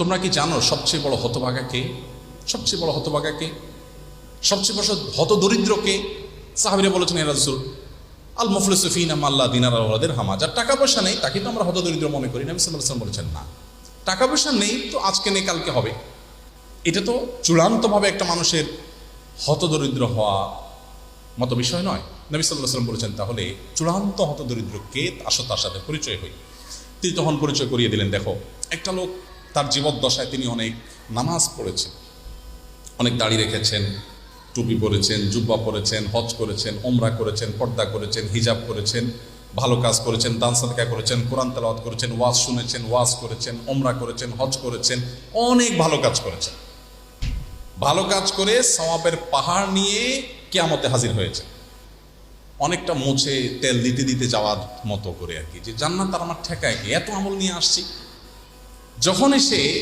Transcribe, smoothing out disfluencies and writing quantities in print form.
তোমরা কি জানো সবচেয়ে বড় হতভাগা কে? সবচেয়ে বড় হতভাগা কে? সবচেয়ে বড় হতদরিদ্র কে? সাহাবীরা বলেছেন, ইয়া রাসূল, আল মুফলিসু ফিনা মাল্লা দিনার ওয়ালা দিরহাম। যার টাকা পয়সা নেই তাকে তো আমরা হতদরিদ্র মনে করি। নবী সাল্লাল্লাহু আলাইহি ওয়াসাল্লাম বলেছেন, না, টাকা পয়সা নেই তো আজকে নেই কালকে হবে, এটা তো চূড়ান্তভাবে একটা মানুষের হতদরিদ্র হওয়া মতো বিষয় নয়। নবী সাল্লাল্লাহু আলাইহি ওয়াসাল্লাম বলেছেন, তাহলে চূড়ান্ত হতদরিদ্র কে আসো তার সাথে পরিচয় হই। তিনি তখন পরিচয় করিয়ে দিলেন, দেখো, একটা লোক তার জীবদ্দশায় তিনি অনেক নামাজ পড়েছেন, অনেক দাড়ি রেখেছেন, টুপি পরেছেন, জুব্বা পরেছেন, হজ করেছেন, ওমরা করেছেন, পর্দা করেছেন, হিজাব করেছেন, ভালো কাজ করেছেন, দান সাদকা করেছেন, কোরআন তেলাওয়াত করেছেন, ওয়াজ শুনেছেন, ওয়াজ করেছেন, ওমরা করেছেন, হজ করেছেন, অনেক ভালো কাজ করেছেন। ভালো কাজ করে সওয়াবের পাহাড় নিয়ে কিয়ামতে হাজির হয়েছে, অনেকটা মুছে তেল দিতে দিতে যাওয়ার মতো করে আর কি, যে জান্নাত আর আমার ঠেকায় কি, এত আমল নিয়ে আসছি। যখন এসে